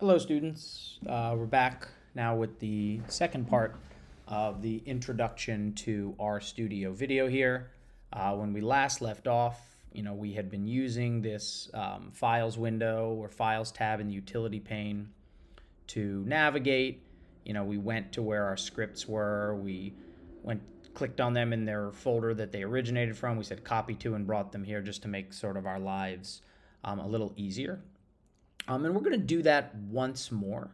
Hello, students. We're back now with the second part of the introduction to RStudio video here. When we last left off, we had been using this files window or files tab in the utility pane to navigate. We went to where our scripts were. We clicked on them in their folder that they originated from. We said copy to and brought them here just to make sort of our lives a little easier. And we're going to do that once more.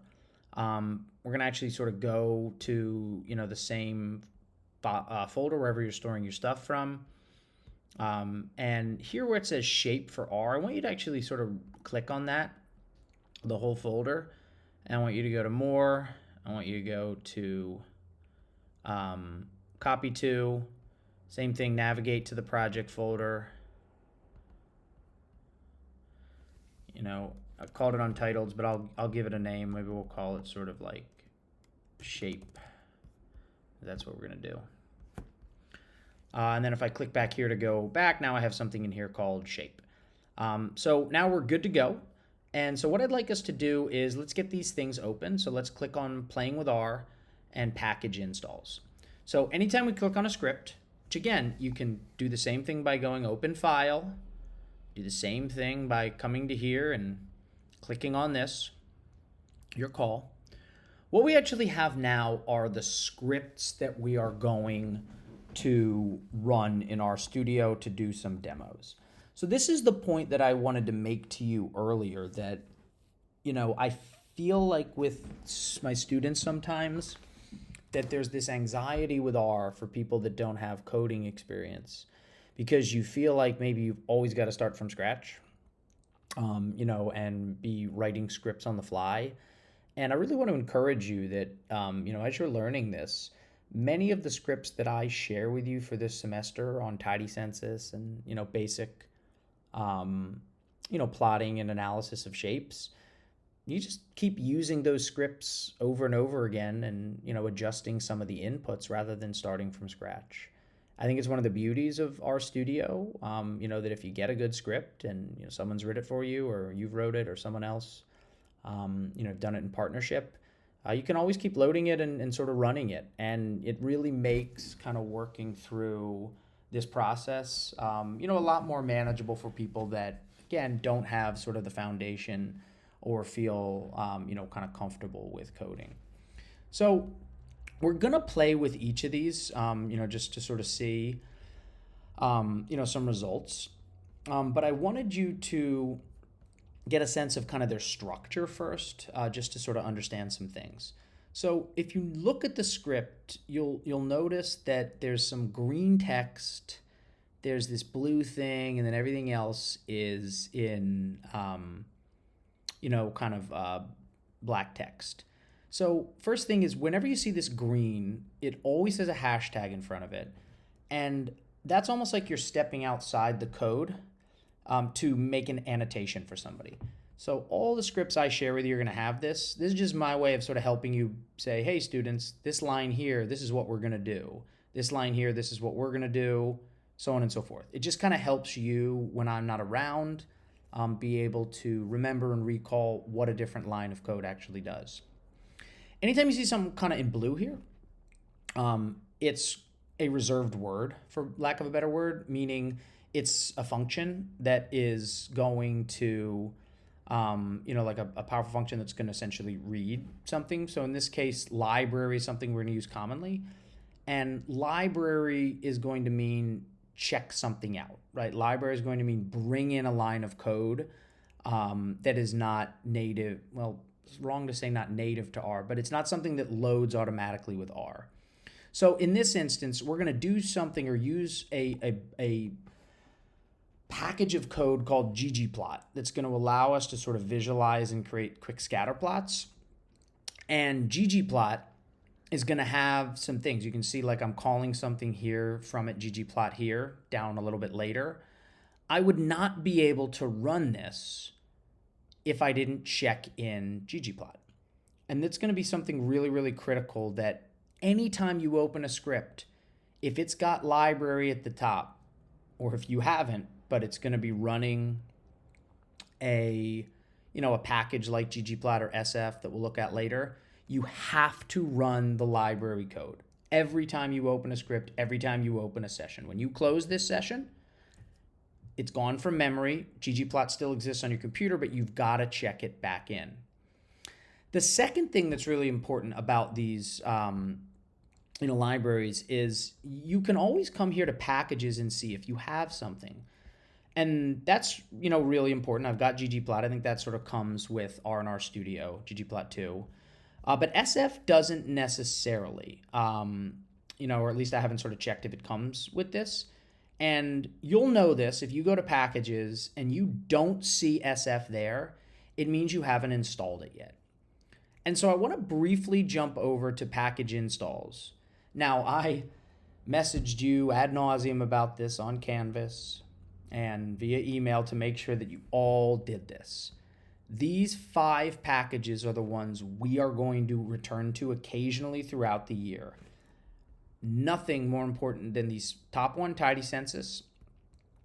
We're going to actually sort of go to, the same folder wherever you're storing your stuff from. And here where it says shape for R, I want you to actually sort of click on that, the whole folder. And I want you to go to more. I want you to go to copy to. Same thing, navigate to the project folder. I called it Untitled, but I'll give it a name. Maybe we'll call it sort of like shape. That's what we're going to do. And then if I click back here to go back, now I have something in here called shape. So now we're good to go. And so what I'd like us to do is let's get these things open. So let's click on Playing with R and Package Installs. So anytime we click on a script, which again, you can do the same thing by going Open File, do the same thing by coming to here and clicking on this, your call. What we actually have now are the scripts that we are going to run in RStudio to do some demos. So this is the point that I wanted to make to you earlier that, I feel like with my students sometimes that there's this anxiety with R for people that don't have coding experience because you feel like maybe you've always got to start from scratch. And be writing scripts on the fly. And I really want to encourage you that, as you're learning this, many of the scripts that I share with you for this semester on tidycensus and, basic, plotting and analysis of shapes, you just keep using those scripts over and over again and, adjusting some of the inputs rather than starting from scratch. I think it's one of the beauties of RStudio, that if you get a good script and someone's written it for you or you've wrote it or someone else, done it in partnership, you can always keep loading it and sort of running it. And it really makes kind of working through this process, a lot more manageable for people that, again, don't have sort of the foundation or feel, kind of comfortable with coding. So we're going to play with each of these, just to sort of see, some results. But I wanted you to get a sense of kind of their structure first, just to sort of understand some things. So if you look at the script, you'll notice that there's some green text, there's this blue thing, and then everything else is in, black text. So first thing is whenever you see this green, it always has a hashtag in front of it. And that's almost like you're stepping outside the code to make an annotation for somebody. So all the scripts I share with you are going to have this. This is just my way of sort of helping you say, hey, students, this line here, this is what we're going to do. This line here, this is what we're going to do, so on and so forth. It just kind of helps you when I'm not around be able to remember and recall what a different line of code actually does. Anytime you see something kind of in blue here, it's a reserved word, for lack of a better word, meaning it's a function that is going to, like a powerful function that's going to essentially read something. So in this case, library is something we're going to use commonly. And library is going to mean check something out, right? Library is going to mean bring in a line of code that is not native. Well, it's wrong to say not native to R, but it's not something that loads automatically with R. So in this instance, we're going to do something or use a package of code called ggplot that's going to allow us to sort of visualize and create quick scatter plots. And ggplot is going to have some things. You can see like I'm calling something here from it, ggplot here, down a little bit later. I would not be able to run this if I didn't check in ggplot. And that's going to be something really, really critical that anytime you open a script, if it's got library at the top, or if you haven't, but it's going to be running a, a package like ggplot or SF that we'll look at later, you have to run the library code every time you open a script, every time you open a session. When you close this session, it's gone from memory. ggplot still exists on your computer, but you've got to check it back in. The second thing that's really important about these libraries is you can always come here to packages and see if you have something. And that's, really important. I've got ggplot. I think that sort of comes with R and RStudio, ggplot 2. But SF doesn't necessarily, or at least I haven't sort of checked if it comes with this. And you'll know this if you go to packages and you don't see SF there, it means you haven't installed it yet. And so I want to briefly jump over to package installs. Now, I messaged you ad nauseum about this on Canvas and via email to make sure that you all did this. These 5 packages are the ones we are going to return to occasionally throughout the year. Nothing more important than these top one, tidycensus,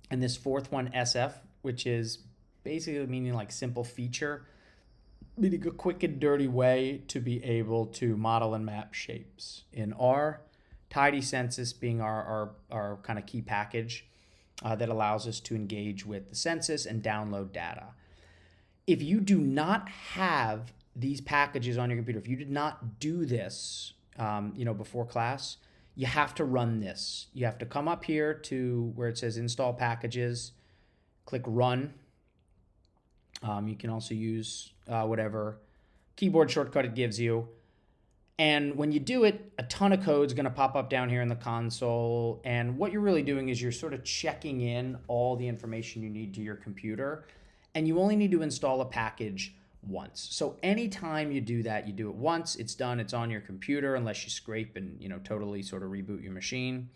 and this fourth one, SF, which is basically meaning like simple feature, meaning a quick and dirty way to be able to model and map shapes in R. Tidycensus being our kind of key package that allows us to engage with the census and download data. If you do not have these packages on your computer, if you did not do this, before class, you have to run this. You have to come up here to where it says install packages, click run. You can also use whatever keyboard shortcut it gives you. And when you do it, a ton of code is going to pop up down here in the console. And what you're really doing is you're sort of checking in all the information you need to your computer. And you only need to install a package once. So anytime you do that, you do it once, it's done, it's on your computer, unless you scrape and totally sort of reboot your machine.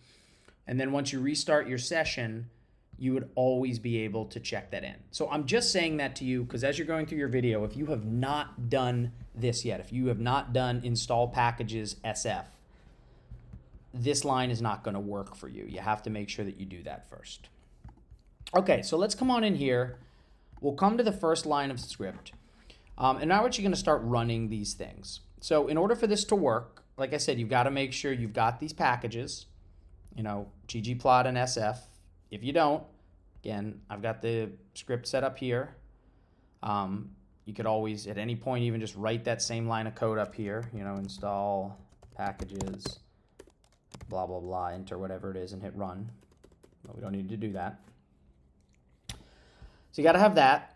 And then once you restart your session, you would always be able to check that in. So I'm just saying that to you because as you're going through your video, if you have not done this yet, if you have not done install packages SF, this line is not going to work for you. You have to make sure that you do that first. Okay, so let's come on in here. We'll come to the first line of script. And now we're actually going to start running these things. So in order for this to work, like I said, you've got to make sure you've got these packages, ggplot and SF. If you don't, again, I've got the script set up here. You could always, at any point, even just write that same line of code up here, install packages, blah, blah, blah, enter whatever it is and hit run. But we don't need to do that. So you got to have that.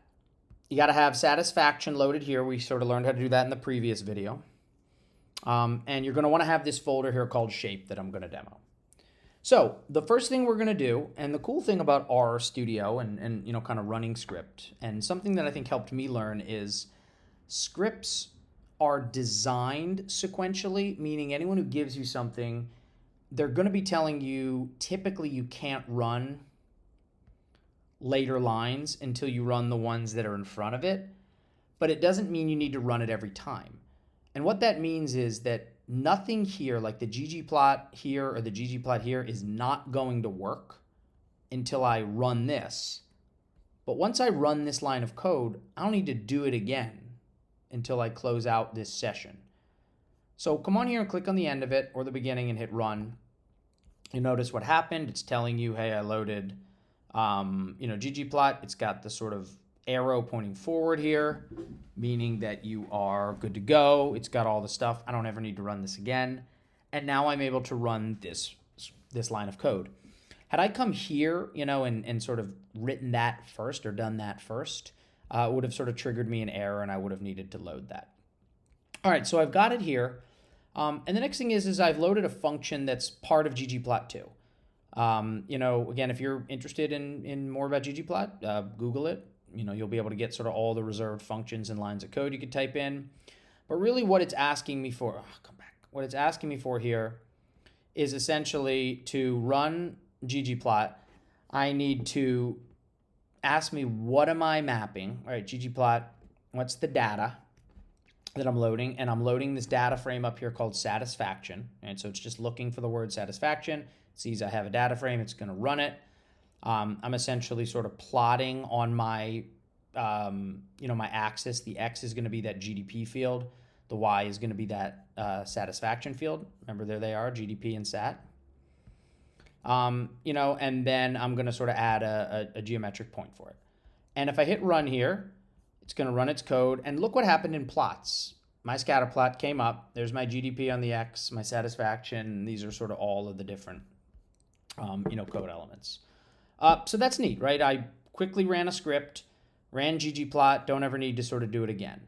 You got to have satisfaction loaded here. We sort of learned how to do that in the previous video. And you're going to want to have this folder here called shape that I'm going to demo. So the first thing we're going to do, and the cool thing about RStudio and kind of running script, and something that I think helped me learn is scripts are designed sequentially, meaning anyone who gives you something, they're going to be telling you typically you can't run later lines until you run the ones that are in front of it, but it doesn't mean you need to run it every time. And what that means is that nothing here, like the ggplot here or the ggplot here, is not going to work until I run this. But once I run this line of code, I don't need to do it again until I close out this session. So come on here and click on the end of it or the beginning and hit run. You notice what happened. It's telling you, hey, I loaded ggplot. It's got the sort of arrow pointing forward here, meaning that you are good to go. It's got all the stuff. I don't ever need to run this again. And now I'm able to run this line of code. Had I come here, and sort of written that first or done that first, it would have sort of triggered me an error and I would have needed to load that. All right, so I've got it here. And the next thing is I've loaded a function that's part of ggplot 2. Again, if you're interested in more about ggplot, Google it. You'll be able to get sort of all the reserved functions and lines of code you could type in. But really what it's asking me for, what it's asking me for here is essentially to run ggplot. I need to ask me, what am I mapping? All right, ggplot, what's the data that I'm loading? And I'm loading this data frame up here called satisfaction. And so it's just looking for the word satisfaction. It sees I have a data frame. It's going to run it. I'm essentially sort of plotting on my my axis. The X is going to be that GDP field. The Y is going to be that satisfaction field. Remember, there they are, GDP and SAT. And then I'm going to sort of add a geometric point for it. And if I hit run here, it's going to run its code. And look what happened in plots. My scatter plot came up. There's my GDP on the X, my satisfaction. These are sort of all of the different, code elements. So that's neat, right? I quickly ran a script, ran ggplot, don't ever need to sort of do it again.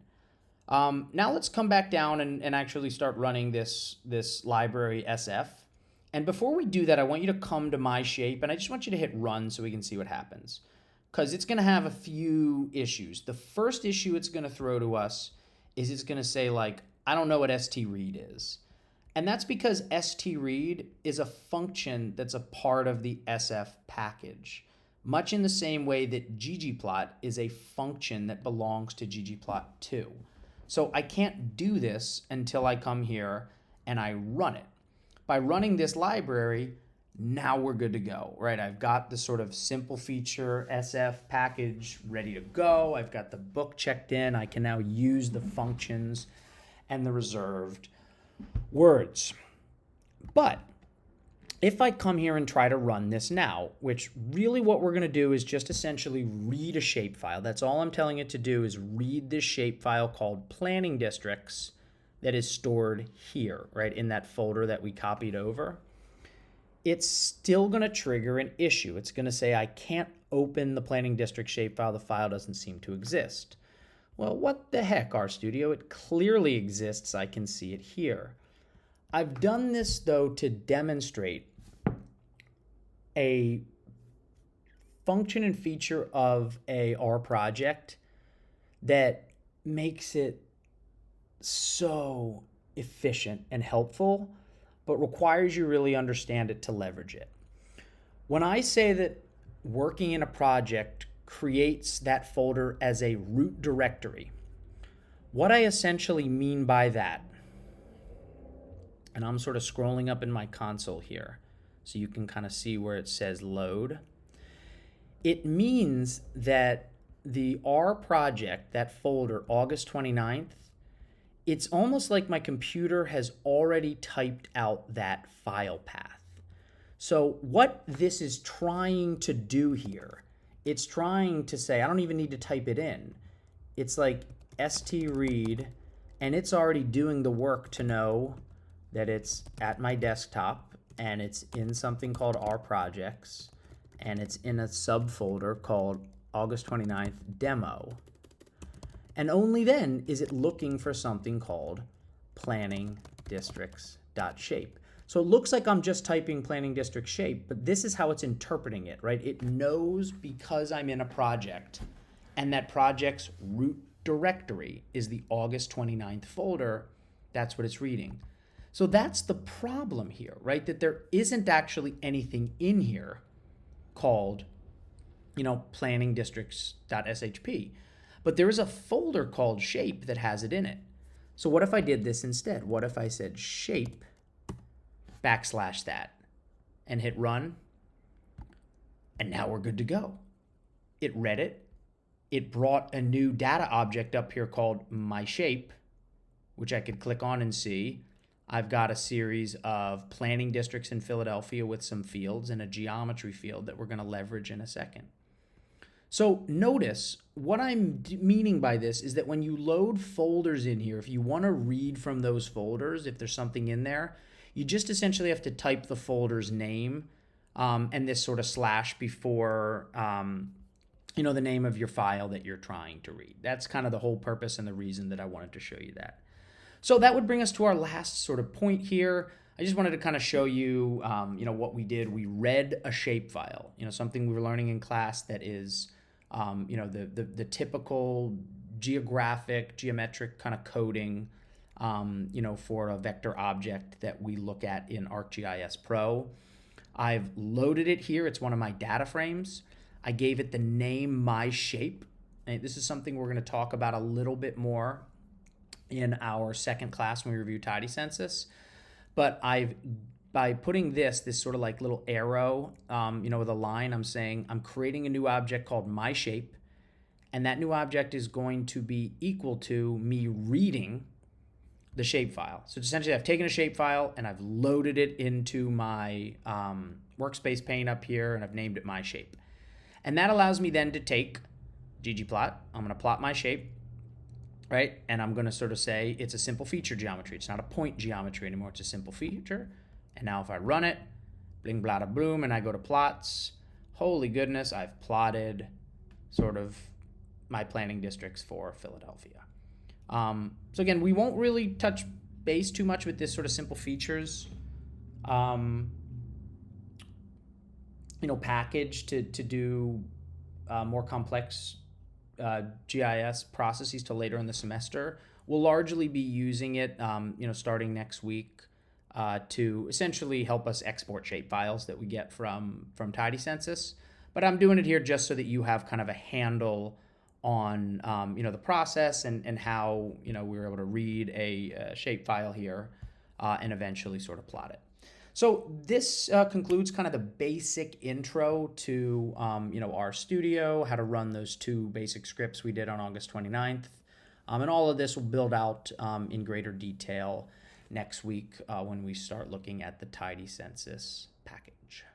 Now let's come back down and actually start running this library SF. And before we do that, I want you to come to my shape, and I just want you to hit run so we can see what happens. Because it's going to have a few issues. The first issue it's going to throw to us is it's going to say, like, I don't know what stread is. And that's because stread is a function that's a part of the SF package, much in the same way that ggplot is a function that belongs to ggplot2. So I can't do this until I come here and I run it. By running this library, now we're good to go, right? I've got the sort of simple feature SF package ready to go. I've got the book checked in. I can now use the functions and the reserved words. But if I come here and try to run this now, which really what we're going to do is just essentially read a shapefile. That's all I'm telling it to do is read this shapefile called planning districts that is stored here, right, in that folder that we copied over. It's still going to trigger an issue. It's going to say, I can't open the planning district shapefile. The file doesn't seem to exist. Well, what the heck, RStudio? It clearly exists. I can see it here. I've done this, though, to demonstrate a function and feature of a R project that makes it so efficient and helpful, but requires you really understand it to leverage it. When I say that working in a project creates that folder as a root directory, what I essentially mean by that, and I'm sort of scrolling up in my console here so you can kind of see where it says load. It means that the R project, that folder, August 29th, it's almost like my computer has already typed out that file path. So what this is trying to do here, it's trying to say, I don't even need to type it in. It's like stread, and it's already doing the work to know that it's at my desktop, and it's in something called R projects, and it's in a subfolder called August 29th demo. And only then is it looking for something called planning districts.shape. So it looks like I'm just typing planning district shape, but this is how it's interpreting it, right? It knows because I'm in a project and that project's root directory is the August 29th folder, that's what it's reading. So that's the problem here, right? That there isn't actually anything in here called, planning districts.shp. But there is a folder called shape that has it in it. So what if I did this instead? What if I said shape \that and hit run? And now we're good to go. It read it. It brought a new data object up here called my shape, which I could click on and see. I've got a series of planning districts in Philadelphia with some fields and a geometry field that we're going to leverage in a second. So notice what I'm meaning by this is that when you load folders in here, if you want to read from those folders, if there's something in there, you just essentially have to type the folder's name and this sort of slash before, the name of your file that you're trying to read. That's kind of the whole purpose and the reason that I wanted to show you that. So that would bring us to our last sort of point here. I just wanted to kind of show you, what we did. We read a shapefile, something we were learning in class that is, the typical geometric kind of coding, for a vector object that we look at in ArcGIS Pro. I've loaded it here. It's one of my data frames. I gave it the name my shape. And this is something we're going to talk about a little bit more in our second class when we review tidycensus. But by putting this sort of like little arrow, with a line, I'm saying I'm creating a new object called my shape, And that new object is going to be equal to me reading the shapefile. So essentially I've taken a shapefile and I've loaded it into my workspace pane up here, and I've named it my shape. And that allows me then to take ggplot. I'm going to plot my shape, right? And I'm going to sort of say it's a simple feature geometry. It's not a point geometry anymore. It's a simple feature. And now if I run it, bling, blada, boom, and I go to plots, holy goodness, I've plotted sort of my planning districts for Philadelphia. So again, we won't really touch base too much with this sort of simple features, package to do more complex GIS processes till later in the semester. We'll largely be using it, starting next week to essentially help us export shapefiles that we get from tidycensus. But I'm doing it here just so that you have kind of a handle on the process and how we were able to read a shapefile here and eventually sort of plot it. So this concludes kind of the basic intro to RStudio, how to run those two basic scripts we did on August 29th. And all of this will build out in greater detail next week when we start looking at the tidycensus package.